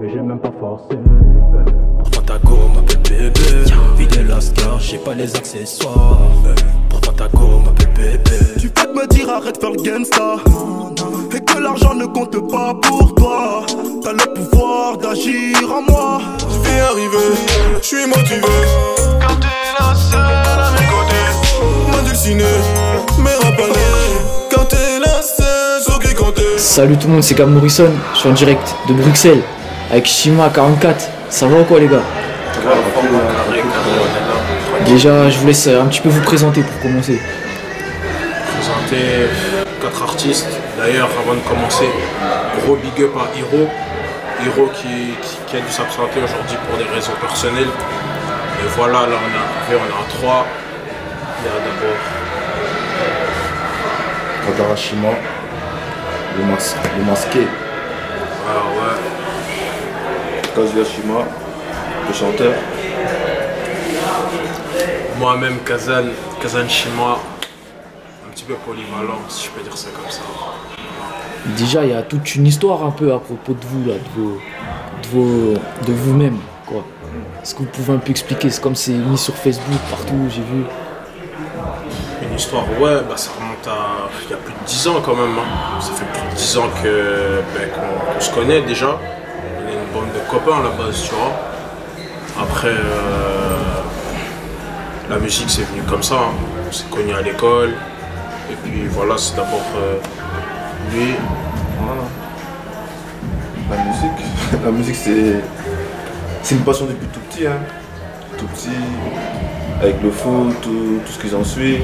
mais j'ai même pas forcé. Pourtant ta go m'appelle bébé. Vide l'ascar, j'ai pas les accessoires. Pourtant ta go m'appelle bébé. Tu peux me dire arrête faire le gangsta et que l'argent ne compte pas pour toi. T'as le pouvoir d'agir en moi. Je vais arriver, je suis motivé. Quand t'es la seule à mes côtés, m'endulciner, mes rapanés. Quand t'es la seule, sur qui compter. Salut tout le monde, c'est Cam Morrison, je suis en direct de Bruxelles avec Shima 44. Ça va ou quoi les gars? Déjà, je vous laisse un petit peu vous présenter pour commencer. Présenter 4 artistes. D'ailleurs, avant de commencer, gros big up à Hiro. Hiro qui a dû s'absenter aujourd'hui pour des raisons personnelles. Et voilà, là on est à 3. Il y a d'abord Kadara Shima, le masqué. Ah ouais. Kazuya Shima, le chanteur. Moi-même, Kazan Shima, un petit peu polyvalent, si je peux dire ça comme ça. Déjà, il y a toute une histoire un peu à propos de vous, là, de vous-même, quoi. Est-ce que vous pouvez un peu expliquer? C'est comme c'est mis sur Facebook, partout, j'ai vu. Une histoire, ouais, bah ça remonte à il y a plus de 10 ans quand même. Hein. Ça fait plus de 10 ans qu'on se connaît déjà. On est une bande de copains à la base, tu vois. Après, la musique c'est venu comme ça. Hein. On s'est connus à l'école. Et puis voilà, c'est d'abord lui. Voilà. La musique c'est une passion depuis tout petit. Hein. Tout petit. Avec le foot, tout ce qui s'en suit,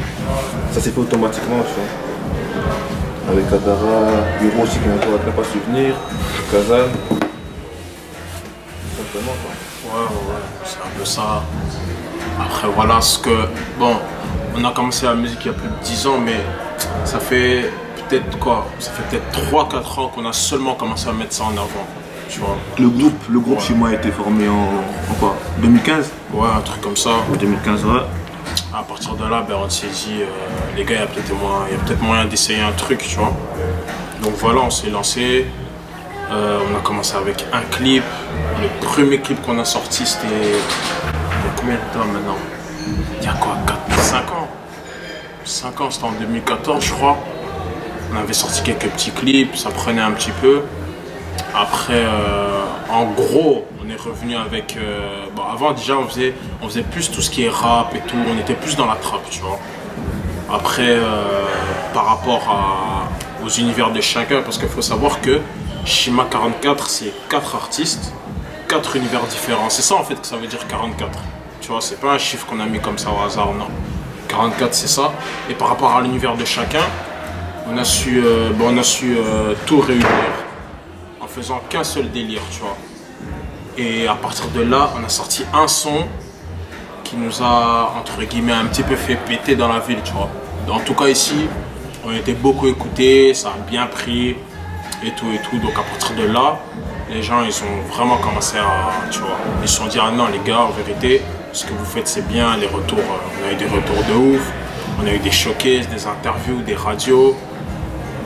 ça s'est fait automatiquement, tu vois. Avec Kadara, Hiro aussi qui n'a pas su venir, Kazan. Simplement quoi. Ouais, c'est un peu ça. Après voilà, bon, on a commencé la musique il y a plus de 10 ans, mais ça fait peut-être quoi? Ça fait peut-être 3-4 ans qu'on a seulement commencé à mettre ça en avant. Tu vois. Le groupe Shima a été formé en quoi? 2015? Ouais, un truc comme ça. 2015, ouais. À partir de là, on s'est dit, les gars, il y a peut-être moyen d'essayer un truc, tu vois. Donc voilà, on s'est lancé. On a commencé avec un clip. Le premier clip qu'on a sorti, c'était il y a combien de temps maintenant? Il y a quoi? 5 ans 5 ans, c'était en 2014, je crois. On avait sorti quelques petits clips, ça prenait un petit peu. Après, en gros, on est revenu avec... bon, avant, déjà, on faisait plus tout ce qui est rap et tout. On était plus dans la trap, tu vois. Après, par rapport aux univers de chacun, parce qu'il faut savoir que Shima 44, c'est 4 artistes, 4 univers différents. C'est ça, en fait, que ça veut dire 44. Tu vois, c'est pas un chiffre qu'on a mis comme ça au hasard, non. 44, c'est ça. Et par rapport à l'univers de chacun, on a su tout réunir. Faisant qu'un seul délire, tu vois. Et à partir de là, on a sorti un son qui nous a, entre guillemets, un petit peu fait péter dans la ville, tu vois. En tout cas ici, on a été beaucoup écoutés, ça a bien pris, et tout. Donc à partir de là, les gens, ils ont vraiment commencé à, tu vois, ils se sont dit, ah non les gars, en vérité, ce que vous faites c'est bien, les retours, on a eu des retours de ouf, on a eu des showcases, des interviews, des radios.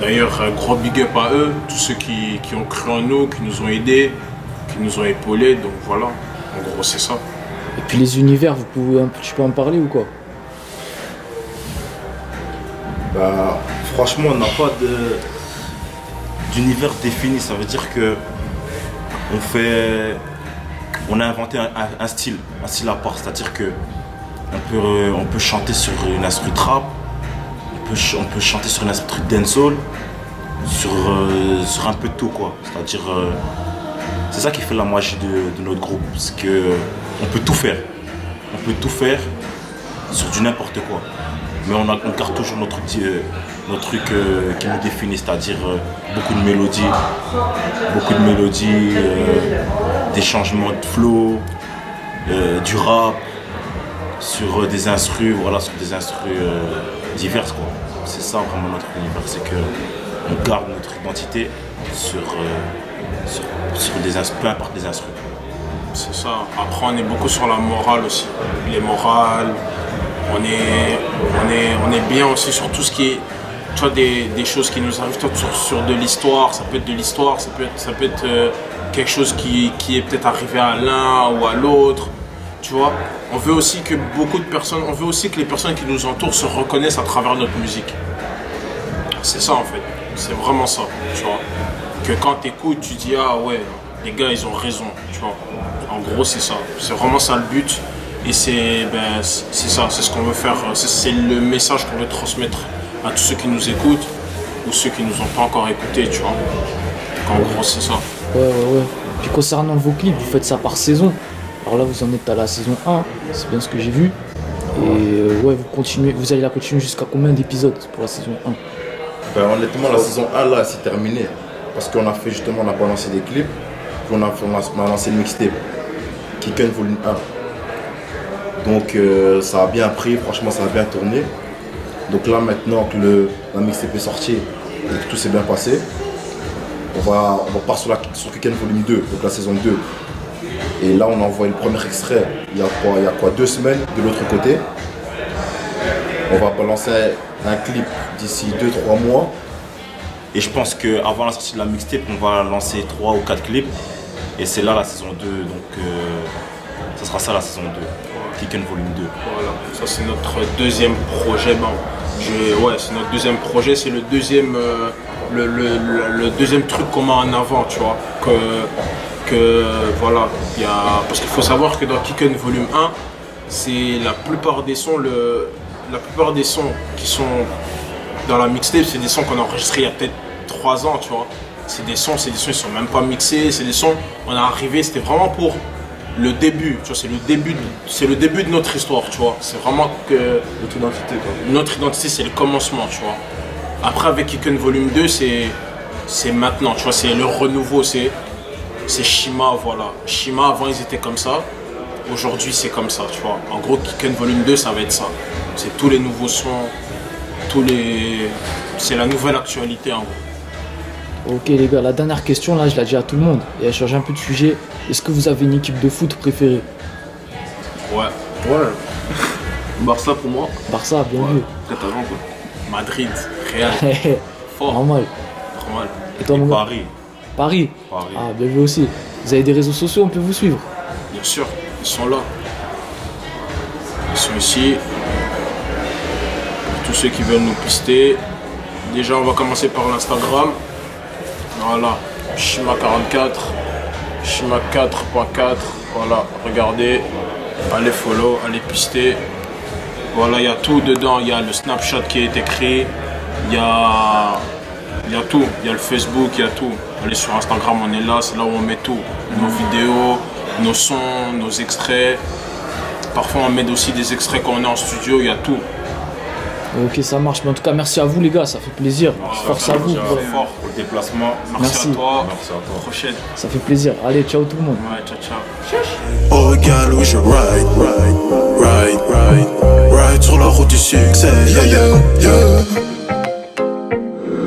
D'ailleurs, gros big up à eux, tous ceux qui ont cru en nous, qui nous ont aidés, qui nous ont épaulés. Donc voilà, en gros, c'est ça. Et puis les univers, tu peux en parler ou quoi? Bah, franchement, on n'a pas d'univers défini. Ça veut dire que on a inventé un style à part. C'est-à-dire que on peut chanter sur une instru trap. On peut chanter sur une instru dancehall, sur un peu de tout quoi. C'est-à-dire, c'est ça qui fait la magie de notre groupe, c'est que on peut tout faire. On peut tout faire sur du n'importe quoi. Mais on garde toujours notre truc qui nous définit, c'est-à-dire beaucoup de mélodies, des changements de flow, du rap, sur des instrus, voilà, sur des instrus diverses quoi. C'est ça vraiment notre univers, c'est que on garde notre identité sur des instrus, peu importe les instrus. C'est ça. Après on est beaucoup sur la morale aussi. Les morales, on est bien aussi sur tout ce qui est, tu vois, des choses qui nous arrivent sur de l'histoire. Ça peut être de l'histoire, ça peut être quelque chose qui est peut-être arrivé à l'un ou à l'autre, tu vois. On veut aussi que les personnes qui nous entourent se reconnaissent à travers notre musique. C'est ça en fait, c'est vraiment ça, tu vois. Que quand tu écoutes, tu dis ah ouais, les gars ils ont raison, tu vois. En gros c'est ça, c'est vraiment ça le but. Et c'est ça, c'est ce qu'on veut faire, c'est le message qu'on veut transmettre à tous ceux qui nous écoutent ou ceux qui nous ont pas encore écoutés, tu vois. Donc, en gros c'est ça. Ouais. Puis concernant vos clips, vous faites ça par saison. Alors là vous en êtes à la saison 1, c'est bien ce que j'ai vu. Et ouais, vous allez la continuer jusqu'à combien d'épisodes pour la saison 1? Ben, honnêtement, la saison 1 là, c'est terminé. Parce qu'on a fait justement, on a balancé des clips, puis on a lancé le mixtape, Kicken Volume 1. Donc ça a bien pris, franchement ça a bien tourné. Donc là maintenant que la mixtape est sortie et que tout s'est bien passé, on part sur Kicken Volume 2, donc la saison 2. Et là on a envoyé le premier extrait, il y a quoi 2 semaines de l'autre côté. On va balancer un clip d'ici 2-3 mois. Et je pense qu'avant la sortie de la mixtape, on va lancer 3 ou 4 clips. Et c'est là la saison 2, donc ça sera ça la saison 2, Kicken Volume 2. Voilà, ça c'est notre deuxième projet. Ouais, c'est notre deuxième projet, c'est le deuxième truc qu'on met en avant, tu vois. Voilà, parce qu'il faut savoir que dans Kicken Volume 1, c'est la plupart des sons qui sont dans la mixtape, c'est des sons qu'on a enregistrés il y a peut-être 3 ans, tu vois. C'est des sons, ils sont même pas mixés, c'est des sons, on est arrivé, c'était vraiment pour le début, tu vois, c'est le début de notre histoire, tu vois. C'est vraiment que Notre identité quoi. Notre identité, c'est le commencement, tu vois. Après, avec Kicken Volume 2, c'est maintenant, tu vois, c'est le renouveau, c'est Shima, voilà. Shima, avant, ils étaient comme ça. Aujourd'hui, c'est comme ça, tu vois. En gros, Kicken Volume 2, ça va être ça. C'est tous les nouveaux sons, c'est la nouvelle actualité, en gros. Ok les gars, la dernière question là, je la dis à tout le monde. Et elle change un peu de sujet. Est-ce que vous avez une équipe de foot préférée? Ouais. Barça pour moi. Barça, bien vu. Peut-être avant quoi. Madrid, Real, fort. Normal. Et toi mon gars? Paris. Ah, bien vu aussi. Vous avez des réseaux sociaux, on peut vous suivre? Bien sûr, ils sont là. Ils sont ici. Pour tous ceux qui veulent nous pister. Déjà, on va commencer par l'Instagram. Voilà, Shima44, Shima4.4. Voilà, regardez. Allez follow, allez pister. Voilà, il y a tout dedans. Il y a le Snapchat qui a été créé. Il y a tout. Il y a le Facebook, il y a tout. Allez sur Instagram, on est là. C'est là où on met tout. Nos vidéos, nos sons, nos extraits. Parfois, on met aussi des extraits quand on est en studio. Il y a tout. Ok, ça marche. Mais en tout cas, merci à vous les gars, ça fait plaisir. Force à vous. Fort Pour le déplacement. Merci. À toi. Merci à toi. Prochaine. Ça fait plaisir. Allez, ciao tout le monde. Ouais, ciao. Oh girl, we should ride sur la route du succès, yeah.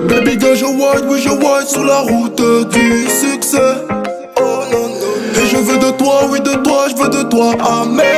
Baby girl, je ride sur la route du succès. Oh non. Et je veux de toi, oui de toi, je veux de toi, amen.